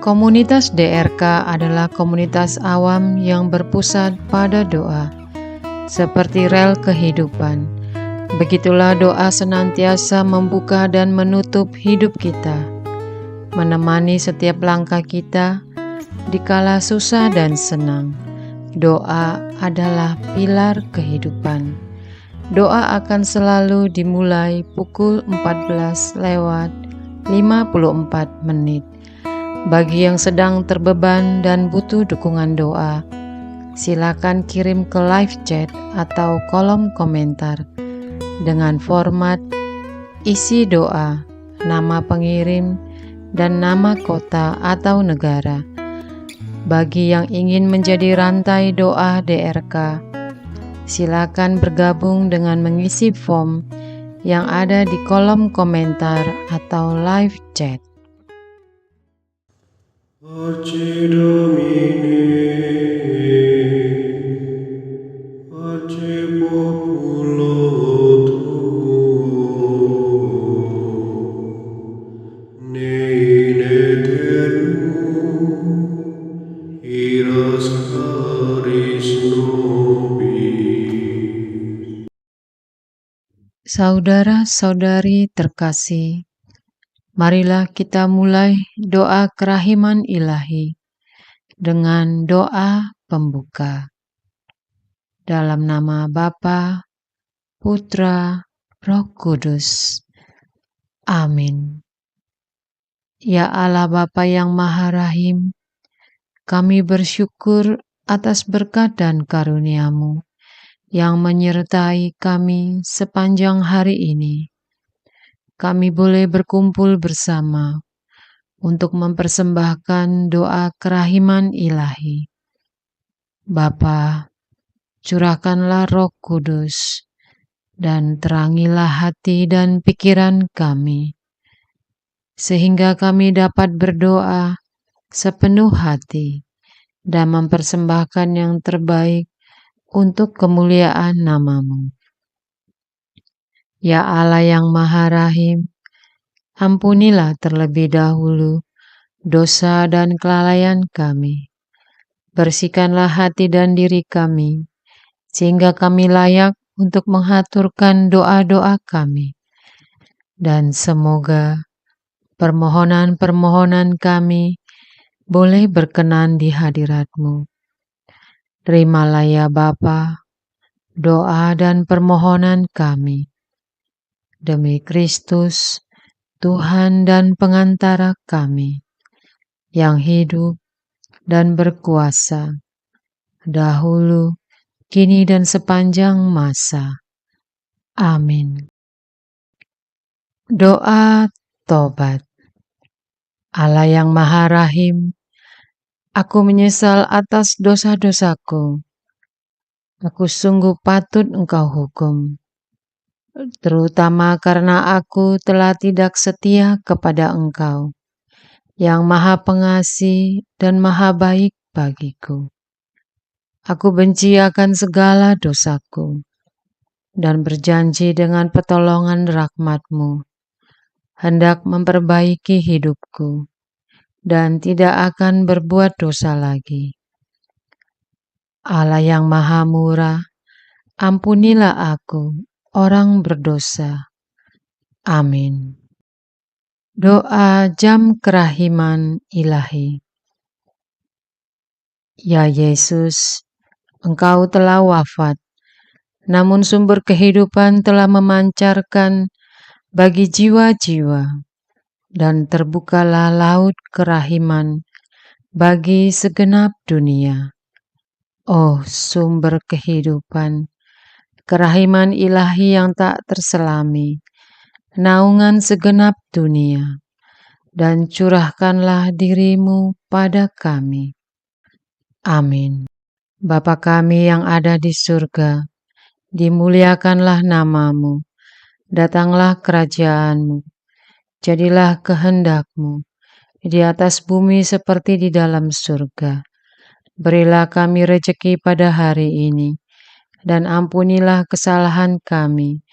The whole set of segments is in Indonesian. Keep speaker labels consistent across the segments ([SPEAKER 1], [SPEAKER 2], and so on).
[SPEAKER 1] Komunitas DRK adalah komunitas awam yang berpusat pada doa, seperti rel kehidupan. Begitulah doa senantiasa membuka dan menutup hidup kita, menemani setiap langkah kita dikala susah dan senang. Doa adalah pilar kehidupan. Doa akan selalu dimulai pukul 14:54 menit. Bagi yang sedang terbeban dan butuh dukungan doa, silakan kirim ke live chat atau kolom komentar dengan format isi doa, nama pengirim, dan nama kota atau negara. Bagi yang ingin menjadi rantai doa DRK, silakan bergabung dengan mengisi form yang ada di kolom komentar atau live chat.
[SPEAKER 2] Pace Domini, pace populo tuo, ne in aeternum, iras caris nobis.
[SPEAKER 1] Saudara-saudari terkasih, marilah kita mulai doa kerahiman ilahi dengan doa pembuka. Dalam nama Bapa, Putra, Roh Kudus. Amin. Ya Allah Bapa yang Maha Rahim, kami bersyukur atas berkat dan karunia-Mu yang menyertai kami sepanjang hari ini. Kami boleh berkumpul bersama untuk mempersembahkan doa kerahiman ilahi. Bapa, curahkanlah Roh Kudus dan terangilah hati dan pikiran kami, sehingga kami dapat berdoa sepenuh hati dan mempersembahkan yang terbaik untuk kemuliaan nama-Mu. Ya Allah yang Maha Rahim, ampunilah terlebih dahulu dosa dan kelalaian kami. Bersihkanlah hati dan diri kami, sehingga kami layak untuk menghaturkan doa-doa kami. Dan semoga permohonan-permohonan kami boleh berkenan di hadirat-Mu. Terimalah ya Bapa, doa dan permohonan kami. Demi Kristus, Tuhan dan pengantara kami, yang hidup dan berkuasa, dahulu, kini dan sepanjang masa. Amin. Doa tobat. Allah yang Maha Rahim, aku menyesal atas dosa-dosaku. Aku sungguh patut Engkau hukum, terutama karena aku telah tidak setia kepada Engkau, yang Maha Pengasih dan Maha Baik bagiku. Aku benci akan segala dosaku, dan berjanji dengan pertolongan rahmat-Mu, hendak memperbaiki hidupku, dan tidak akan berbuat dosa lagi. Allah yang Maha Murah, ampunilah aku, orang berdosa. Amin. Doa jam kerahiman ilahi. Ya Yesus, Engkau telah wafat, namun sumber kehidupan telah memancarkan bagi jiwa-jiwa, dan terbukalah laut kerahiman bagi segenap dunia. Oh, sumber kehidupan, kerahiman ilahi yang tak terselami, naungan segenap dunia, dan curahkanlah diri-Mu pada kami. Amin. Bapa kami yang ada di surga, dimuliakanlah nama-Mu, datanglah kerajaan-Mu, jadilah kehendak-Mu di atas bumi seperti di dalam surga. Berilah kami rejeki pada hari ini, dan ampunilah kesalahan kami,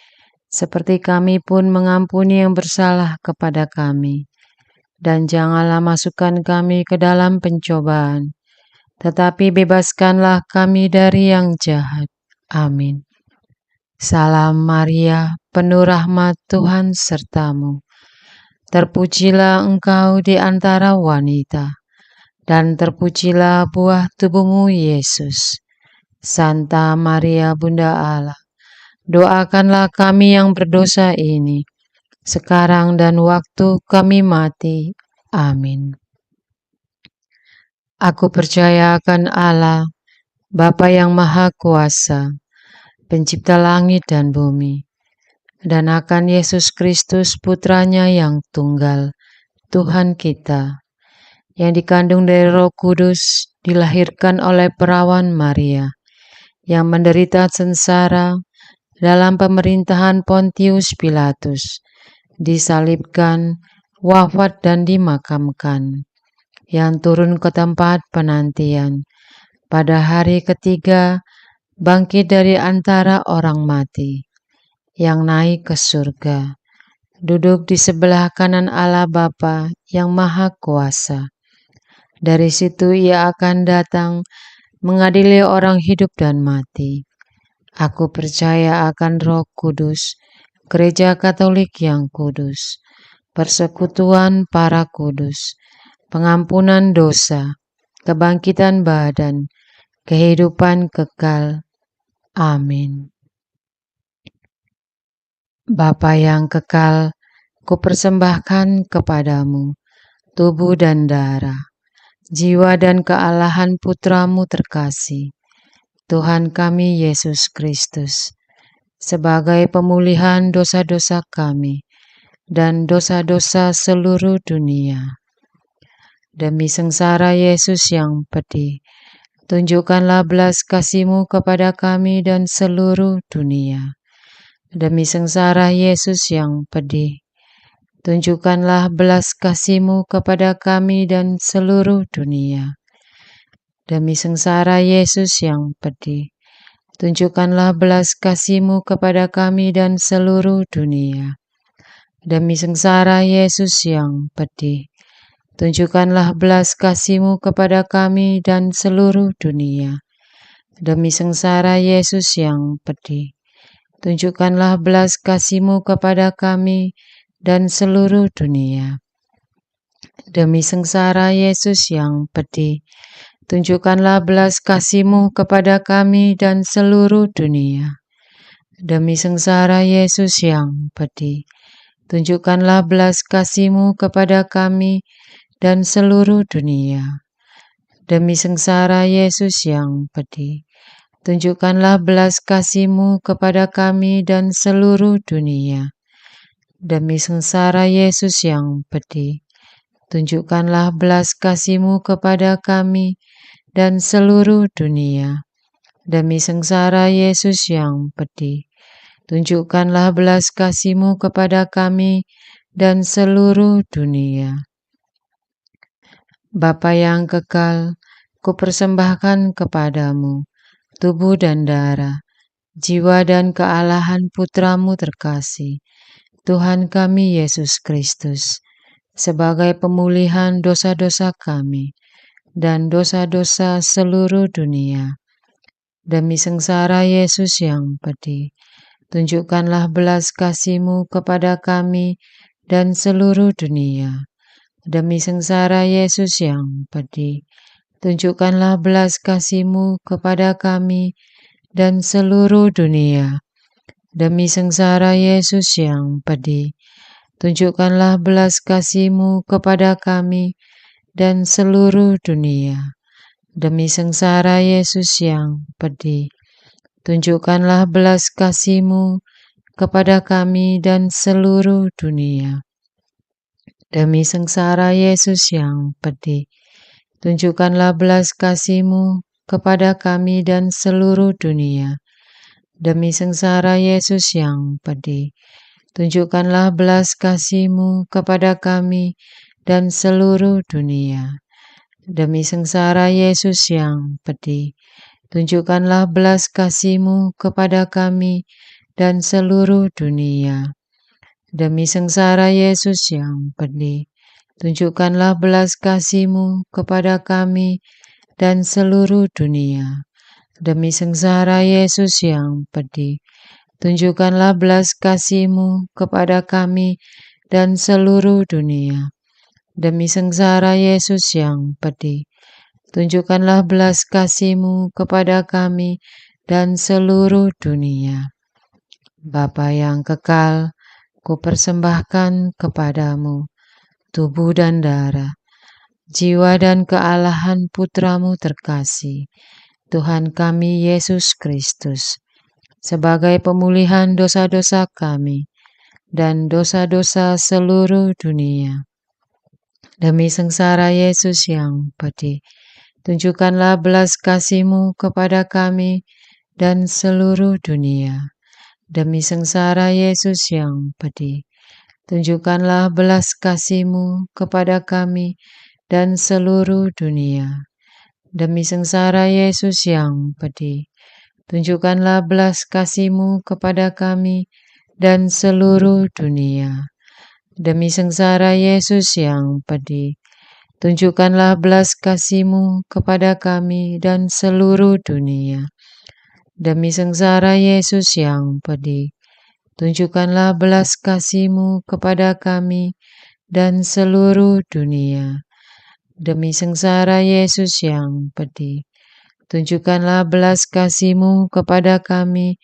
[SPEAKER 1] seperti kami pun mengampuni yang bersalah kepada kami. dan janganlah masukkan kami ke dalam pencobaan, tetapi bebaskanlah kami dari yang jahat. Amin. Salam Maria, penuh rahmat Tuhan sertamu. Terpujilah engkau di antara wanita, dan terpujilah buah tubuhmu Yesus. Santa Maria Bunda Allah, doakanlah kami yang berdosa ini, sekarang dan waktu kami mati. Amin. Aku percaya akan Allah, Bapa yang Maha Kuasa, Pencipta langit dan bumi, dan akan Yesus Kristus Putranya yang tunggal, Tuhan kita, yang dikandung dari Roh Kudus, dilahirkan oleh perawan Maria, yang menderita sengsara dalam pemerintahan Pontius Pilatus, disalibkan, wafat dan dimakamkan, yang turun ke tempat penantian, pada hari ketiga bangkit dari antara orang mati, yang naik ke surga, duduk di sebelah kanan Allah Bapa yang Maha Kuasa. Dari situ ia akan datang mengadili orang hidup dan mati. Aku percaya akan Roh Kudus, Gereja Katolik yang kudus, persekutuan para kudus, pengampunan dosa, kebangkitan badan, kehidupan kekal. Amin. Bapa yang kekal, kupersembahkan kepadamu tubuh dan darah, jiwa dan kealahan Putramu terkasih, Tuhan kami Yesus Kristus, sebagai pemulihan dosa-dosa kami dan dosa-dosa seluruh dunia. Demi sengsara Yesus yang pedih, tunjukkanlah belas kasih-Mu kepada kami dan seluruh dunia. Demi sengsara Yesus yang pedih, tunjukkanlah belas kasih-Mu kepada kami dan seluruh dunia. Demi sengsara Yesus yang pedih, tunjukkanlah belas kasih-Mu kepada kami dan seluruh dunia. Demi sengsara Yesus yang pedih, tunjukkanlah belas kasih-Mu kepada kami dan seluruh dunia. Demi sengsara Yesus yang pedih, tunjukkanlah belas kasih-Mu kepada kami dan seluruh dunia. Demi sengsara Yesus yang pedih, tunjukkanlah belas kasih-Mu kepada kami dan seluruh dunia. Demi sengsara Yesus yang pedih, tunjukkanlah belas kasih-Mu kepada kami dan seluruh dunia. Demi sengsara Yesus yang pedih, tunjukkanlah belas kasih-Mu kepada kami dan seluruh dunia. Demi sengsara Yesus yang pedih, tunjukkanlah belas kasih-Mu kepada kami dan seluruh dunia. Demi sengsara Yesus yang pedih, tunjukkanlah belas kasih-Mu kepada kami dan seluruh dunia. Bapa yang kekal, kupersembahkan kepadamu tubuh dan darah, jiwa dan kealahan Putramu terkasih, Tuhan kami Yesus Kristus, sebagai pemulihan dosa-dosa kami dan dosa-dosa seluruh dunia. Demi sengsara Yesus yang pedih, tunjukkanlah belas kasih-Mu kepada kami dan seluruh dunia. Demi sengsara Yesus yang pedih, tunjukkanlah belas kasih-Mu kepada kami dan seluruh dunia. Demi sengsara Yesus yang pedih, tunjukkanlah belas kasih-Mu kepada kami dan seluruh dunia. Demi sengsara Yesus yang pedih, tunjukkanlah belas kasih-Mu kepada kami dan seluruh dunia. Demi sengsara Yesus yang pedih, tunjukkanlah belas kasih-Mu kepada kami dan seluruh dunia. Demi sengsara Yesus yang pedih, tunjukkanlah belas kasih-Mu kepada kami dan seluruh dunia. Demi sengsara Yesus yang pedih, tunjukkanlah belas kasih-Mu kepada kami dan seluruh dunia. Demi sengsara Yesus yang pedih, Tunjukkanlah belas kasih-Mu kepada kami dan seluruh dunia. Demi sengsara Yesus yang pedih, tunjukkanlah belas kasih-Mu kepada kami dan seluruh dunia. Demi sengsara Yesus yang pedih, tunjukkanlah belas kasih-Mu kepada kami dan seluruh dunia. Bapa yang kekal, kupersembahkan kepadamu tubuh dan darah, jiwa dan kealahan Putra-Mu terkasih, Tuhan kami Yesus Kristus, sebagai pemulihan dosa-dosa kami dan dosa-dosa seluruh dunia. Demi sengsara Yesus yang pedih, tunjukkanlah belas kasih-Mu kepada kami dan seluruh dunia. Demi sengsara Yesus yang pedih, tunjukkanlah belas kasih-Mu kepada kami dan seluruh dunia. Demi sengsara Yesus yang pedih, tunjukkanlah belas kasih-Mu kepada kami dan seluruh dunia. Demi sengsara Yesus yang pedih, tunjukkanlah belas kasih-Mu kepada kami dan seluruh dunia. Demi sengsara Yesus yang pedih, tunjukkanlah belas kasih-Mu kepada kami dan seluruh dunia. Demi sengsara Yesus yang pedih, tunjukkanlah belas kasih-Mu kepada kami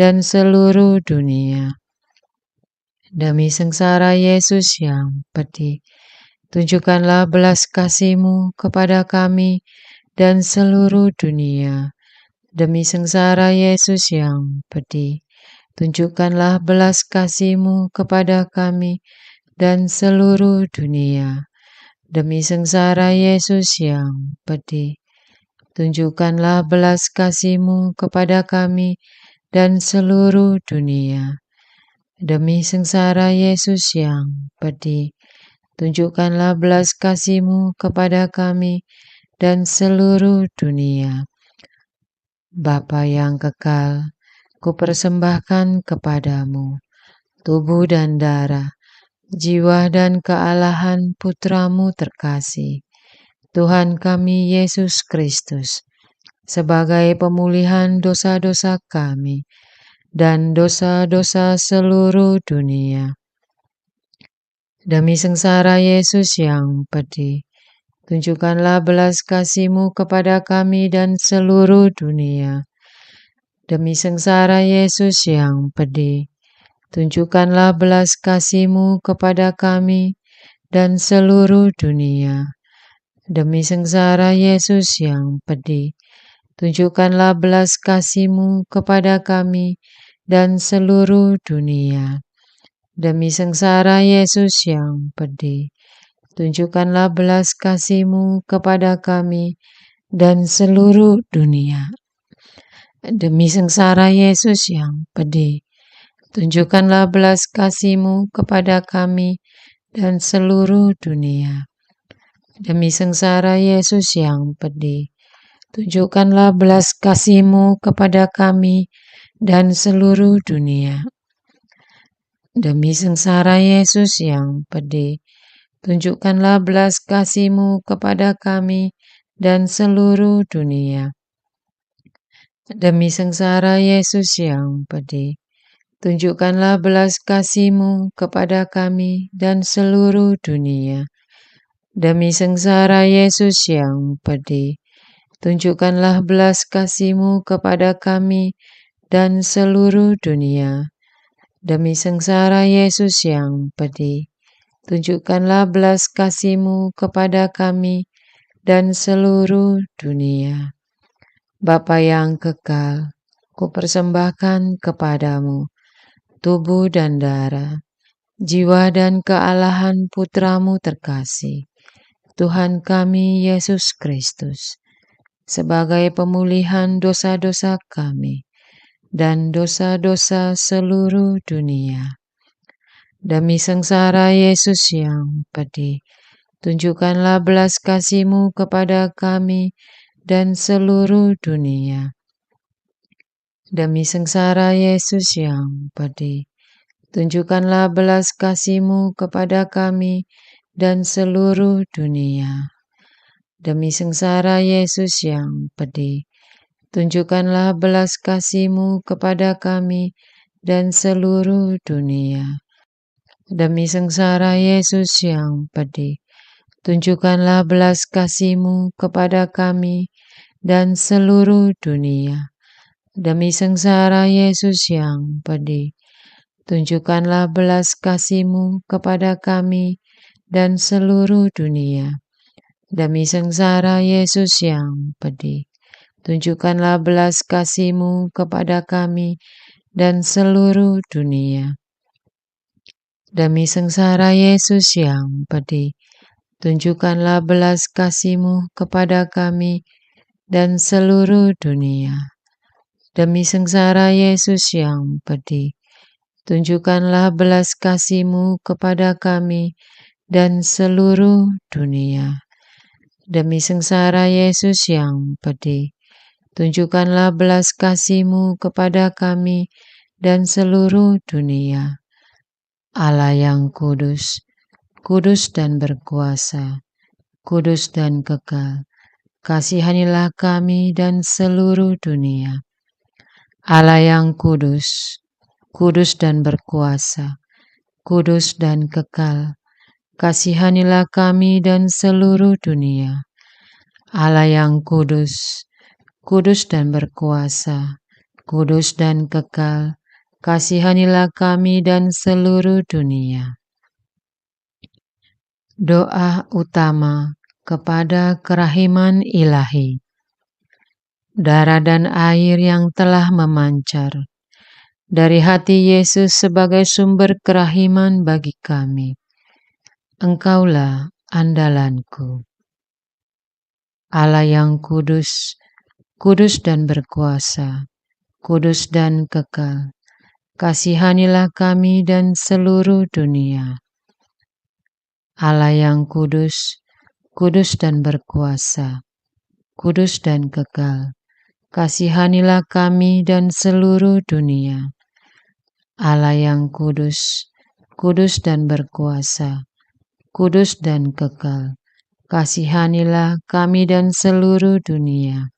[SPEAKER 1] dan seluruh dunia. Demi sengsara Yesus yang pedih, tunjukkanlah belas kasih-Mu kepada kami dan seluruh dunia. Demi sengsara Yesus yang pedih, tunjukkanlah belas kasih-Mu kepada kami dan seluruh dunia. Demi sengsara Yesus yang pedih, tunjukkanlah belas kasih-Mu kepada kami dan seluruh dunia. Demi sengsara Yesus yang pedih, tunjukkanlah belas kasih-Mu kepada kami dan seluruh dunia. Bapa yang kekal, kupersembahkan kepadamu tubuh dan darah, jiwa dan kealahan Putra-Mu terkasih, Tuhan kami Yesus Kristus, sebagai pemulihan dosa-dosa kami dan dosa-dosa seluruh dunia. Demi sengsara Yesus yang pedih, tunjukkanlah belas kasih-Mu kepada kami dan seluruh dunia. Demi sengsara Yesus yang pedih, tunjukkanlah belas kasih-Mu kepada kami dan seluruh dunia. Demi sengsara Yesus yang pedih, tunjukkanlah belas kasih-Mu kepada kami dan seluruh dunia. Demi sengsara Yesus yang pedih, tunjukkanlah belas kasih-Mu kepada kami dan seluruh dunia. Demi sengsara Yesus yang pedih, tunjukkanlah belas kasih-Mu kepada kami dan seluruh dunia. Demi sengsara Yesus yang pedih, tunjukkanlah belas kasih-Mu kepada kami dan seluruh dunia. Demi sengsara Yesus yang pedih, tunjukkanlah belas kasih-Mu kepada kami dan seluruh dunia. Demi sengsara Yesus yang pedih, tunjukkanlah belas kasih-Mu kepada kami dan seluruh dunia. Demi sengsara Yesus yang pedih, tunjukkanlah belas kasih-Mu kepada kami dan seluruh dunia. Demi sengsara Yesus yang pedih, tunjukkanlah belas kasih-Mu kepada kami dan seluruh dunia. Bapa yang kekal, kupersembahkan kepadamu tubuh dan darah, jiwa dan kealahan Putra-Mu terkasih, Tuhan kami Yesus Kristus, sebagai pemulihan dosa-dosa kami dan dosa-dosa seluruh dunia. Demi sengsara Yesus yang pedih, tunjukkanlah belas kasih-Mu kepada kami dan seluruh dunia. Demi sengsara Yesus yang pedih, tunjukkanlah belas kasih-Mu kepada kami dan seluruh dunia. Demi sengsara Yesus yang pedih, tunjukkanlah belas kasih-Mu kepada kami dan seluruh dunia. Demi sengsara Yesus yang pedih, tunjukkanlah belas kasih-Mu kepada kami dan seluruh dunia. Demi sengsara Yesus yang pedih, tunjukkanlah belas kasih-Mu kepada kami dan seluruh dunia. Demi sengsara Yesus yang pedih, tunjukkanlah belas kasih-Mu kepada kami dan seluruh dunia. Demi sengsara Yesus yang pedih, tunjukkanlah belas kasih-Mu kepada kami dan seluruh dunia. Demi sengsara Yesus yang pedih, tunjukkanlah belas kasih-Mu kepada kami dan seluruh dunia. Demi sengsara Yesus yang pedih, tunjukkanlah belas kasih-Mu kepada kami dan seluruh dunia. Allah yang kudus, kudus dan berkuasa, kudus dan kekal, kasihanilah kami dan seluruh dunia. Allah yang kudus, kudus dan berkuasa, kudus dan kekal, kasihanilah kami dan seluruh dunia. Allah yang kudus, kudus dan berkuasa, kudus dan kekal, kasihanilah kami dan seluruh dunia. Doa utama kepada kerahiman ilahi. Darah dan air yang telah memancar dari hati Yesus sebagai sumber kerahiman bagi kami. Engkaulah andalanku. Allah yang kudus, kudus dan berkuasa, kudus dan kekal, kasihanilah kami dan seluruh dunia. Allah yang kudus, kudus dan berkuasa, kudus dan kekal, kasihanilah kami dan seluruh dunia. Allah yang kudus, kudus dan berkuasa, kudus dan kekal, kasihanilah kami dan seluruh dunia.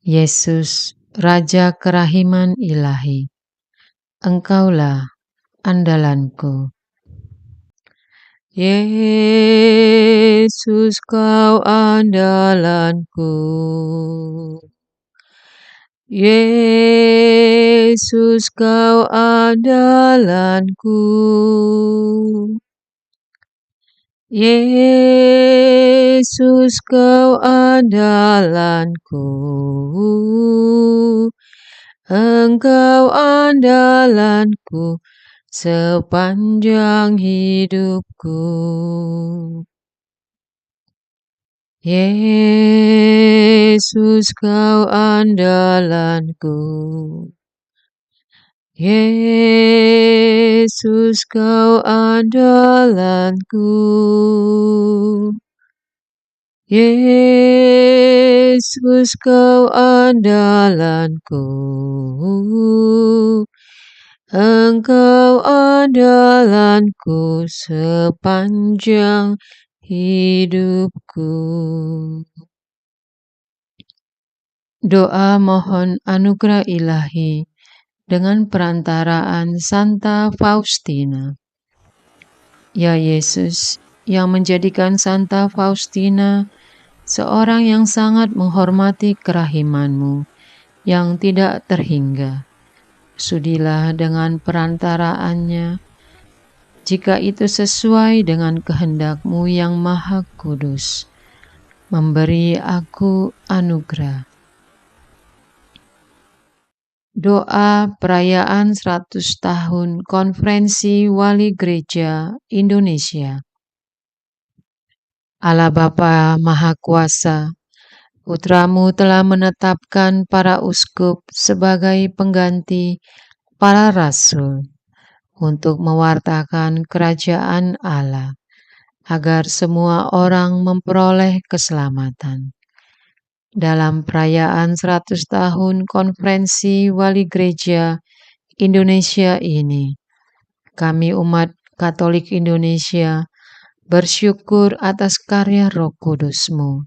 [SPEAKER 1] Yesus, Raja kerahiman ilahi, Engkaulah andalanku. Yesus, Kau andalanku. Yesus, Kau andalanku. Yesus, Kau andalanku. Engkau andalanku sepanjang hidupku. Yesus, Kau andalanku. Yesus, Kau andalanku. Yesus, Kau andalanku. Engkau andalanku sepanjang hidupku. Doa mohon anugerah ilahi dengan perantaraan Santa Faustina. Ya Yesus, yang menjadikan Santa Faustina seorang yang sangat menghormati kerahiman-Mu yang tidak terhingga. Sudilah dengan perantaraannya, jika itu sesuai dengan kehendak-Mu yang maha kudus, memberi aku anugerah. Doa perayaan 100 tahun Konferensi Wali Gereja Indonesia. Allah Bapa Maha Kuasa, Putra-Mu telah menetapkan para uskup sebagai pengganti para rasul untuk mewartakan kerajaan Allah, agar semua orang memperoleh keselamatan. Dalam perayaan 100 tahun Konferensi Wali Gereja Indonesia ini, kami umat Katolik Indonesia bersyukur atas karya Roh Kudus-Mu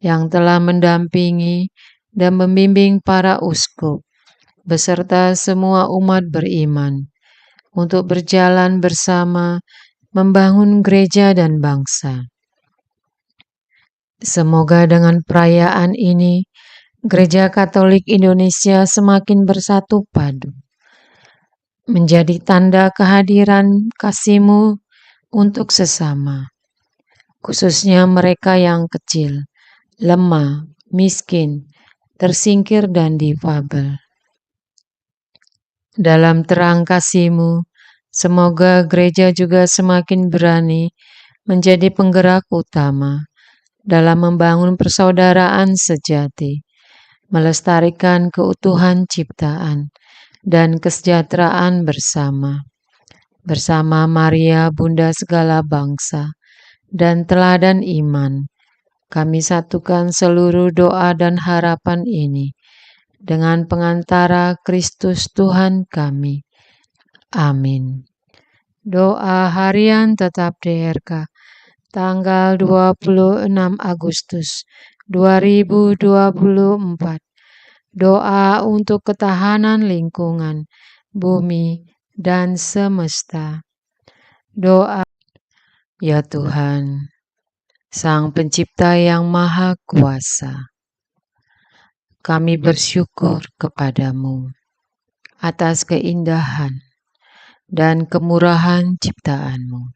[SPEAKER 1] yang telah mendampingi dan membimbing para uskup beserta semua umat beriman untuk berjalan bersama membangun gereja dan bangsa. Semoga dengan perayaan ini, Gereja Katolik Indonesia semakin bersatu padu, menjadi tanda kehadiran kasih-Mu untuk sesama, khususnya mereka yang kecil, lemah, miskin, tersingkir, dan difabel. Dalam terang kasih-Mu, semoga gereja juga semakin berani menjadi penggerak utama dalam membangun persaudaraan sejati, melestarikan keutuhan ciptaan dan kesejahteraan bersama Maria Bunda segala bangsa dan teladan iman. Kami satukan seluruh doa dan harapan ini dengan pengantara Kristus Tuhan kami. Amin. Doa harian tetap DRK tanggal 26 Agustus 2024. Doa untuk ketahanan lingkungan, bumi, dan semesta. Doa. Ya Tuhan, Sang Pencipta yang Maha Kuasa, kami bersyukur kepadamu atas keindahan dan kemurahan ciptaanmu.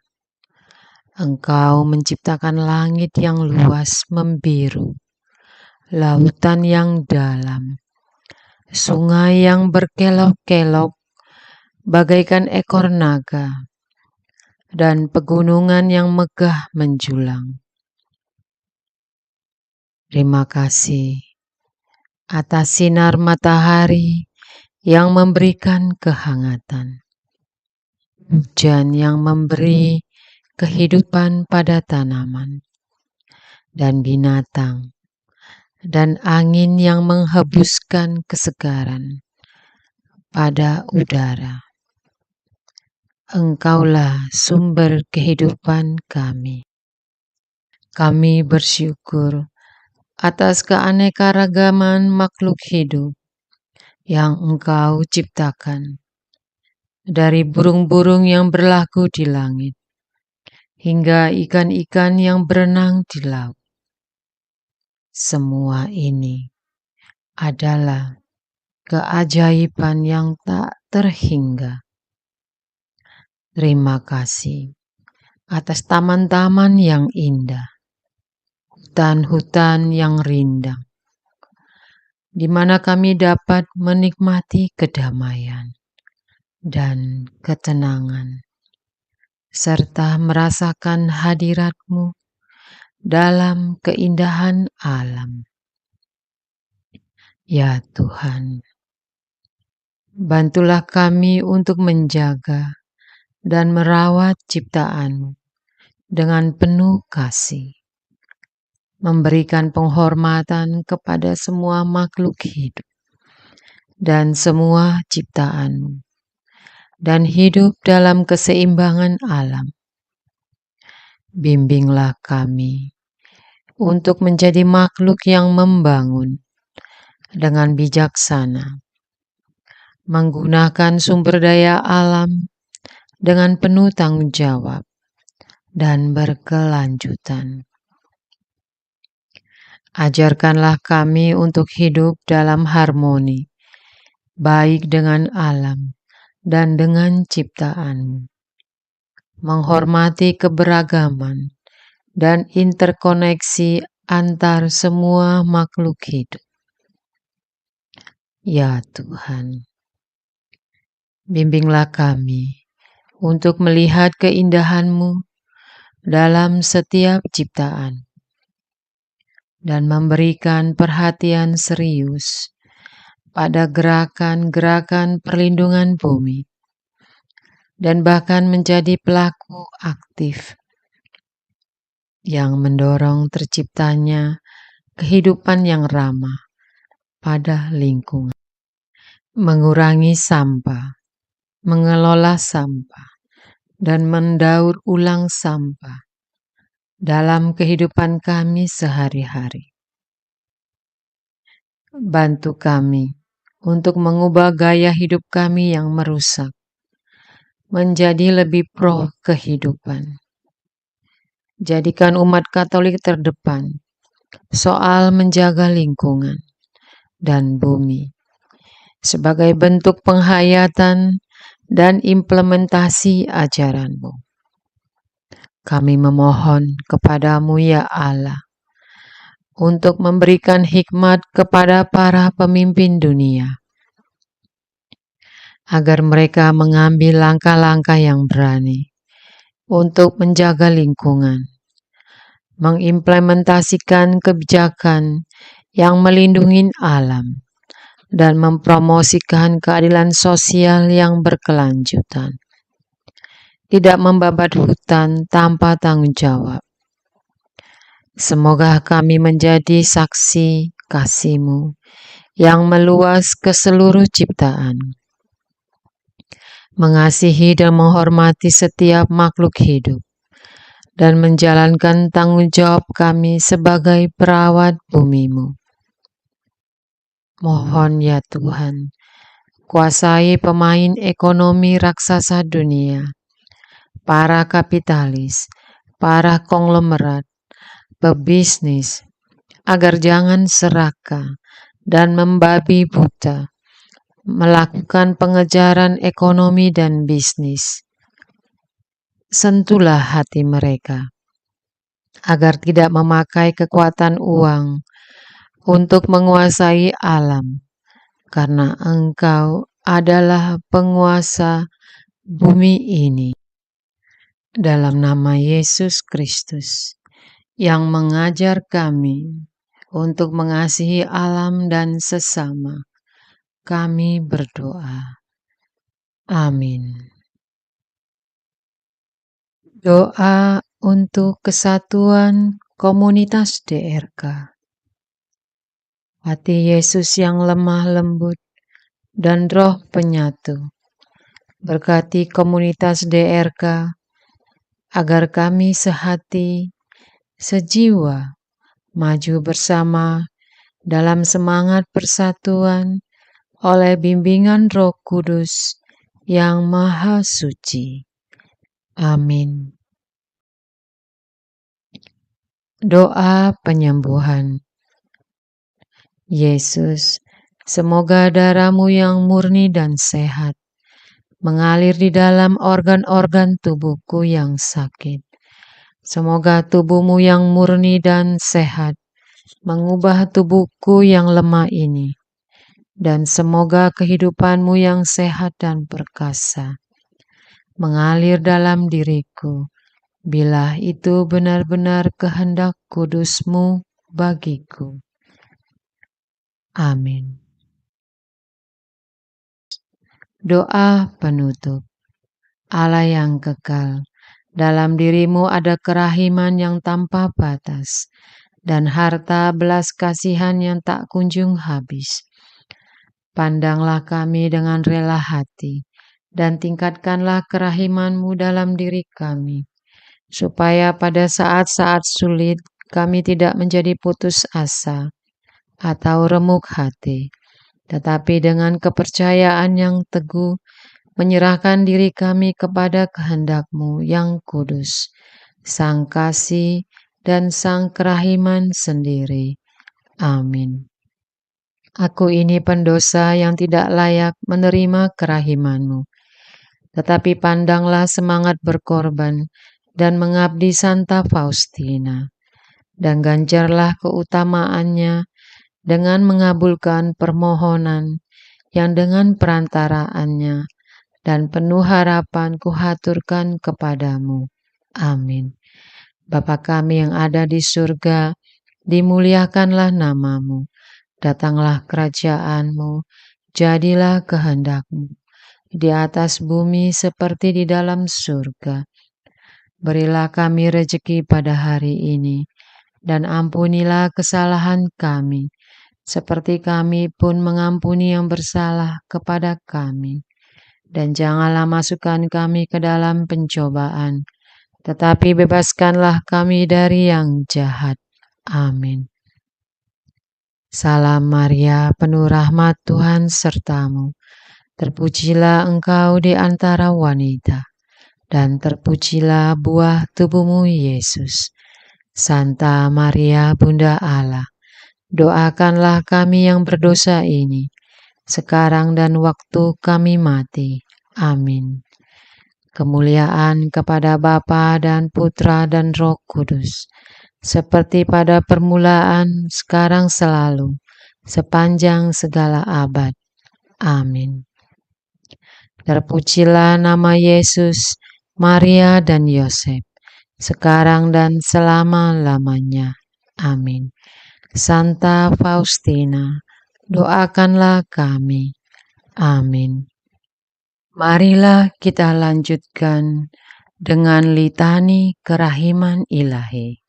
[SPEAKER 1] Engkau menciptakan langit yang luas membiru, lautan yang dalam, sungai yang berkelok-kelok bagaikan ekor naga, dan pegunungan yang megah menjulang. Terima kasih atas sinar matahari yang memberikan kehangatan, hujan yang memberi kehidupan pada tanaman dan binatang, dan angin yang menghembuskan kesegaran pada udara. Engkaulah sumber kehidupan kami. Kami bersyukur atas keanekaragaman makhluk hidup yang Engkau ciptakan, dari burung-burung yang berlaku di langit hingga ikan-ikan yang berenang di laut. Semua ini adalah keajaiban yang tak terhingga. Terima kasih atas taman-taman yang indah, hutan-hutan yang rindang, di mana kami dapat menikmati kedamaian dan ketenangan, serta merasakan hadirat-Mu dalam keindahan alam. Ya Tuhan, bantulah kami untuk menjaga dan merawat ciptaan-Mu dengan penuh kasih, memberikan penghormatan kepada semua makhluk hidup dan semua ciptaan-Mu, dan hidup dalam keseimbangan alam. Bimbinglah kami untuk menjadi makhluk yang membangun dengan bijaksana, menggunakan sumber daya alam dengan penuh tanggung jawab dan berkelanjutan. Ajarkanlah kami untuk hidup dalam harmoni, baik dengan alam dan dengan ciptaan-Mu, menghormati keberagaman dan interkoneksi antar semua makhluk hidup. Ya Tuhan, bimbinglah kami untuk melihat keindahan-Mu dalam setiap ciptaan dan memberikan perhatian serius pada gerakan-gerakan perlindungan bumi, dan bahkan menjadi pelaku aktif yang mendorong terciptanya kehidupan yang ramah pada lingkungan. Mengurangi sampah, mengelola sampah, dan mendaur ulang sampah dalam kehidupan kami sehari-hari. Bantu kami untuk mengubah gaya hidup kami yang merusak menjadi lebih pro kehidupan. Jadikan umat Katolik terdepan soal menjaga lingkungan dan bumi sebagai bentuk penghayatan dan implementasi ajaran-Mu. Kami memohon kepadamu ya Allah untuk memberikan hikmat kepada para pemimpin dunia agar mereka mengambil langkah-langkah yang berani untuk menjaga lingkungan, mengimplementasikan kebijakan yang melindungi alam, dan mempromosikan keadilan sosial yang berkelanjutan. Tidak membabat hutan tanpa tanggung jawab. Semoga kami menjadi saksi kasih-Mu yang meluas ke seluruh ciptaan, mengasihi dan menghormati setiap makhluk hidup, dan menjalankan tanggung jawab kami sebagai perawat bumi-Mu. Mohon ya Tuhan, kuasai pemain ekonomi raksasa dunia, para kapitalis, para konglomerat, pebisnis, agar jangan serakah dan membabi buta melakukan pengejaran ekonomi dan bisnis. Sentuhlah hati mereka agar tidak memakai kekuatan uang untuk menguasai alam, karena Engkau adalah penguasa bumi ini. Dalam nama Yesus Kristus yang mengajar kami untuk mengasihi alam dan sesama, kami berdoa. Amin. Doa untuk kesatuan komunitas DRK. Hati Yesus yang lemah lembut dan roh penyatu, berkati komunitas DRK agar kami sehati, sejiwa, maju bersama dalam semangat persatuan oleh bimbingan Roh Kudus yang Maha Suci. Amin. Doa penyembuhan. Yesus, semoga darah-Mu yang murni dan sehat mengalir di dalam organ-organ tubuhku yang sakit. Semoga tubuh-Mu yang murni dan sehat mengubah tubuhku yang lemah ini, dan semoga kehidupan-Mu yang sehat dan perkasa mengalir dalam diriku, bila itu benar-benar kehendak kudus-Mu bagiku. Amin. Doa penutup. Allah yang kekal, dalam diri-Mu ada kerahiman yang tanpa batas, dan harta belas kasihan yang tak kunjung habis. Pandanglah kami dengan rela hati, dan tingkatkanlah kerahiman-Mu dalam diri kami, supaya pada saat-saat sulit kami tidak menjadi putus asa atau remuk hati, tetapi dengan kepercayaan yang teguh menyerahkan diri kami kepada kehendak-Mu yang kudus, Sang Kasih dan Sang Kerahiman sendiri. Amin. Aku ini pendosa yang tidak layak menerima kerahiman-Mu, tetapi pandanglah semangat berkorban dan mengabdi Santa Faustina, dan ganjarlah keutamaannya dengan mengabulkan permohonan yang dengan perantaraannya dan penuh harapan kuhaturkan kepadamu. Amin. Bapa kami yang ada di surga, dimuliakanlah nama-Mu, datanglah kerajaan-Mu, jadilah kehendak-Mu, di atas bumi seperti di dalam surga. Berilah kami rejeki pada hari ini, dan ampunilah kesalahan kami, seperti kami pun mengampuni yang bersalah kepada kami. Dan janganlah masukkan kami ke dalam pencobaan, tetapi bebaskanlah kami dari yang jahat. Amin. Salam Maria, penuh rahmat Tuhan sertamu. Terpujilah engkau di antara wanita, dan terpujilah buah tubuhmu Yesus. Santa Maria, Bunda Allah, doakanlah kami yang berdosa ini, sekarang dan waktu kami mati. Amin. Kemuliaan kepada Bapa dan Putra dan Roh Kudus, seperti pada permulaan, sekarang selalu, sepanjang segala abad. Amin. Terpujilah nama Yesus, Maria dan Yosef, sekarang dan selama-lamanya. Amin. Santa Faustina, doakanlah kami. Amin. Marilah kita lanjutkan dengan litani kerahiman ilahi.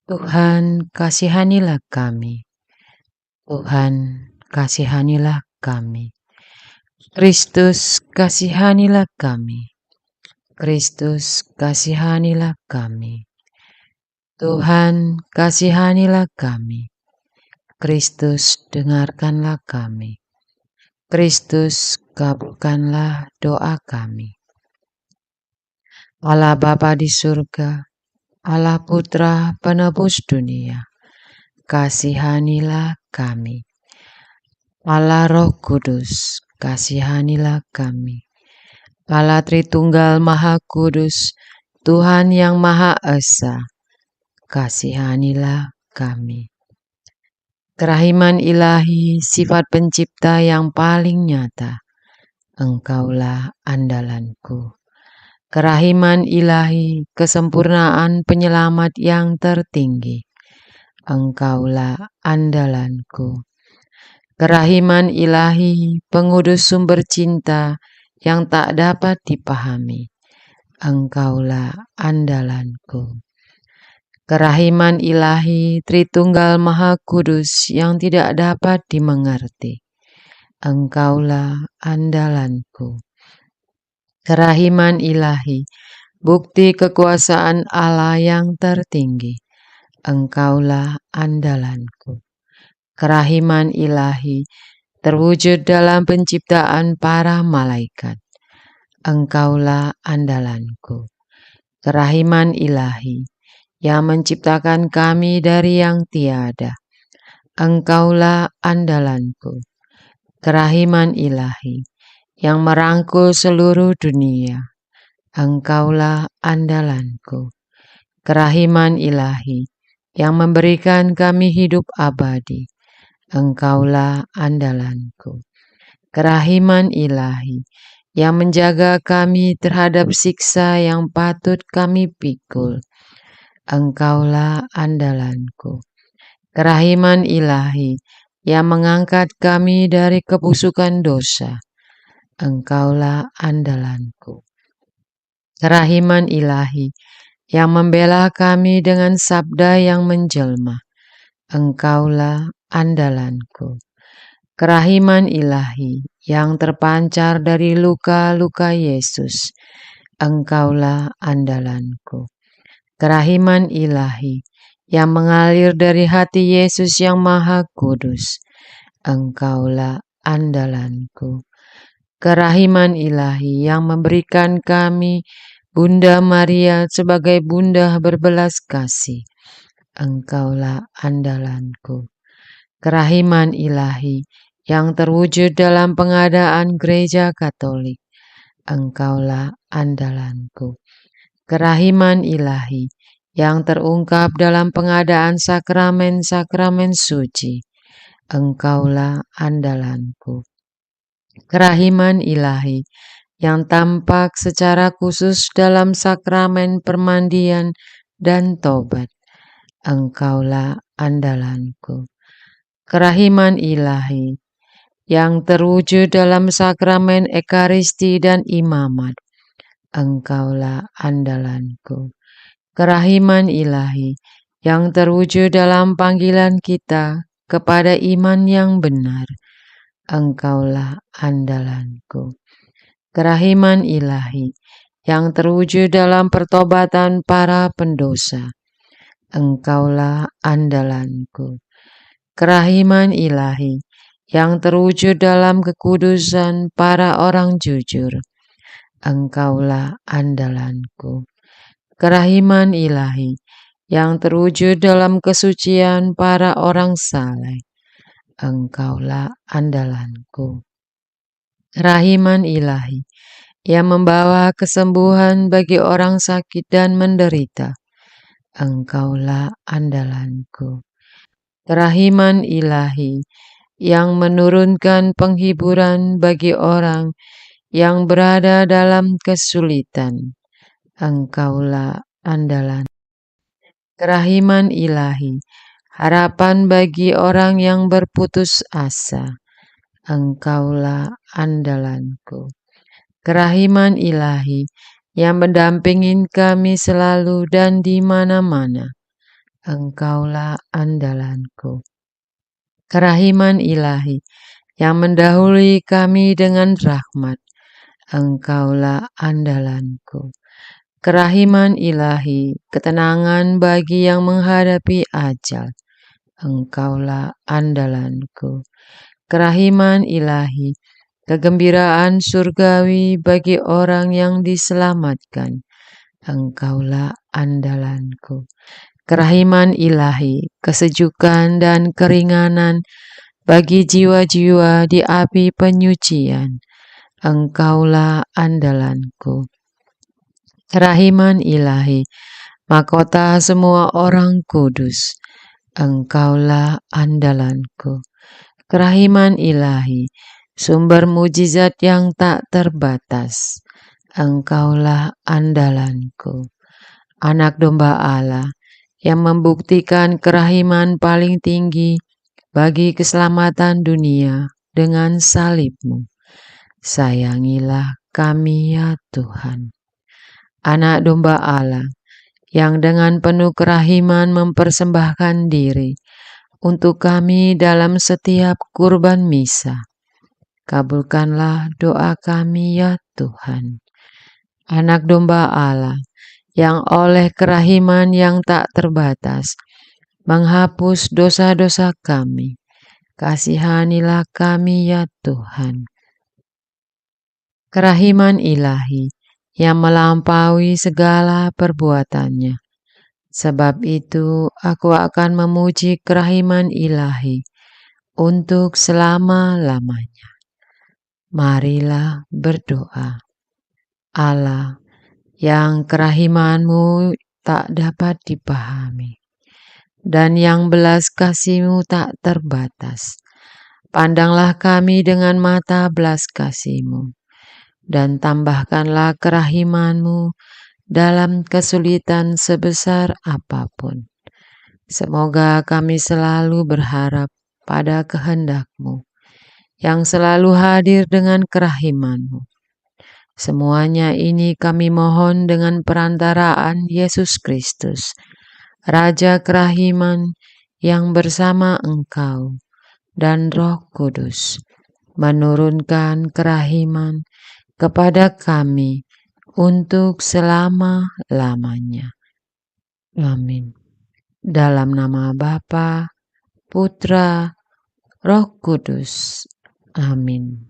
[SPEAKER 1] Tuhan, kasihanilah kami. Tuhan, kasihanilah kami. Kristus, kasihanilah kami. Kristus, kasihanilah kami. Tuhan, kasihanilah kami. Kristus, dengarkanlah kami. Kristus, kabulkanlah doa kami. Allah Bapa di surga, Allah Putra penebus dunia, kasihanilah kami. Allah Roh Kudus, kasihanilah kami. Allah Tritunggal Maha Kudus, Tuhan yang Maha Esa, kasihanilah kami. Kerahiman ilahi, sifat pencipta yang paling nyata, Engkaulah andalanku. Kerahiman ilahi, kesempurnaan penyelamat yang tertinggi, Engkaulah andalanku. Kerahiman ilahi, pengudus sumber cinta yang tak dapat dipahami, Engkaulah andalanku. Kerahiman ilahi, Tritunggal Maha Kudus yang tidak dapat dimengerti, Engkaulah andalanku. Kerahiman ilahi, bukti kekuasaan Allah yang tertinggi, Engkaulah andalanku. Kerahiman ilahi, terwujud dalam penciptaan para malaikat, Engkaulah andalanku. Kerahiman ilahi, yang menciptakan kami dari yang tiada, Engkaulah andalanku. Kerahiman ilahi, yang merangkul seluruh dunia, Engkaulah andalanku. Kerahiman ilahi, yang memberikan kami hidup abadi, Engkaulah andalanku. Kerahiman ilahi, yang menjaga kami terhadap siksa yang patut kami pikul, Engkaulah andalanku. Kerahiman ilahi, yang mengangkat kami dari kebusukan dosa, Engkaulah andalanku. Kerahiman ilahi, yang membela kami dengan sabda yang menjelma, Engkaulah andalanku. Kerahiman ilahi, yang terpancar dari luka-luka Yesus, Engkaulah andalanku. Kerahiman ilahi, yang mengalir dari hati Yesus yang Maha Kudus, Engkaulah andalanku. Kerahiman ilahi, yang memberikan kami Bunda Maria sebagai bunda berbelas kasih, Engkaulah andalanku. Kerahiman ilahi, yang terwujud dalam pengadaan Gereja Katolik, Engkaulah andalanku. Kerahiman ilahi, yang terungkap dalam pengadaan sakramen-sakramen suci, Engkaulah andalanku. Kerahiman ilahi, yang tampak secara khusus dalam sakramen permandian dan tobat, Engkaulah andalanku. Kerahiman ilahi, yang terwujud dalam sakramen ekaristi dan imamat, Engkaulah andalanku. Kerahiman ilahi, yang terwujud dalam panggilan kita kepada iman yang benar, Engkaulah andalanku. Kerahiman ilahi, yang terwujud dalam pertobatan para pendosa. Engkaulah andalanku. Kerahiman ilahi yang terwujud dalam kekudusan para orang jujur. Engkaulah andalanku. Kerahiman ilahi yang terwujud dalam kesucian para orang saleh. Engkaulah andalanku. Kerahiman ilahi yang membawa kesembuhan bagi orang sakit dan menderita. Engkaulah andalanku. Kerahiman ilahi yang menurunkan penghiburan bagi orang yang berada dalam kesulitan. Engkaulah andalan. Kerahiman ilahi, harapan bagi orang yang berputus asa. Engkaulah andalanku. Kerahiman ilahi yang mendampingi kami selalu dan di mana-mana. Engkaulah andalanku. Kerahiman ilahi yang mendahului kami dengan rahmat. Engkaulah andalanku. Kerahiman ilahi, ketenangan bagi yang menghadapi ajal. Engkaulah andalanku. Kerahiman ilahi, kegembiraan surgawi bagi orang yang diselamatkan. Engkaulah andalanku. Kerahiman ilahi, kesejukan dan keringanan bagi jiwa-jiwa di api penyucian. Engkaulah andalanku. Kerahiman ilahi, mahkota semua orang kudus. Engkaulah andalanku. Kerahiman ilahi, sumber mujizat yang tak terbatas. Engkaulah andalanku. Anak domba Allah yang membuktikan kerahiman paling tinggi bagi keselamatan dunia dengan salib-Mu. Sayangilah kami ya Tuhan. Anak domba Allah yang dengan penuh kerahiman mempersembahkan diri untuk kami dalam setiap kurban misa. Kabulkanlah doa kami ya Tuhan. Anak domba Allah yang oleh kerahiman yang tak terbatas menghapus dosa-dosa kami. Kasihanilah kami ya Tuhan. Kerahiman ilahi yang melampaui segala perbuatannya. Sebab itu aku akan memuji kerahiman ilahi untuk selama-lamanya. Marilah berdoa. Allah yang kerahiman-Mu tak dapat dipahami dan yang belas kasih-Mu tak terbatas. Pandanglah kami dengan mata belas kasih-Mu dan tambahkanlah kerahiman-Mu dalam kesulitan sebesar apapun. Semoga kami selalu berharap pada kehendak-Mu yang selalu hadir dengan kerahiman-Mu. Semuanya ini kami mohon dengan perantaraan Yesus Kristus, Raja kerahiman yang bersama Engkau dan Roh Kudus menurunkan kerahiman kepada kami untuk selama-lamanya. Amin. Dalam nama Bapa, Putra, Roh Kudus. Amin.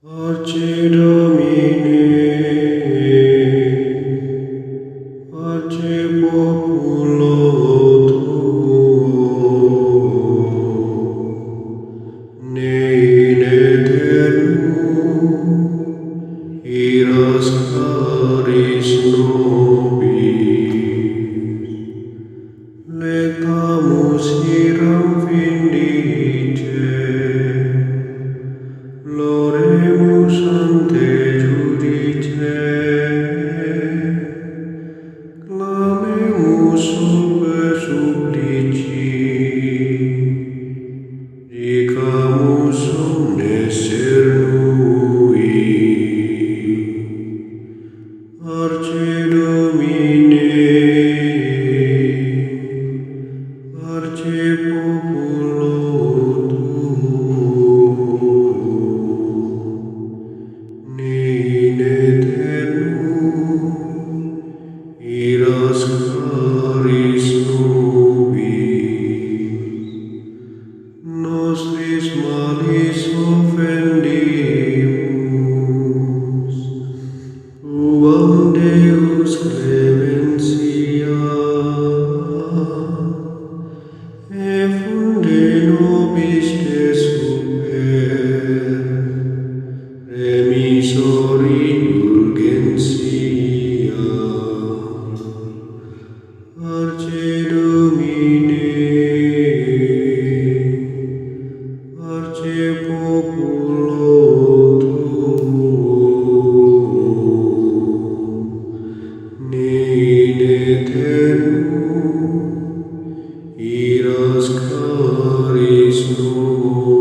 [SPEAKER 2] Arce Domine, Arce populo tuo, ne in aeternum iras caris nobis, letamus iram vindice, Loremus ante judice, clamemus sub supplici, dicamus omnes cernui. Arce Domine, Arce populo tuo, ne in aeternum iras caris nobis, nostris malis offendimus, tuam Deus clementia, effunde nobis te super, remisor indulgentia. Arce Domine, Arce populo tuo, ne in aeternum iras caris nobis.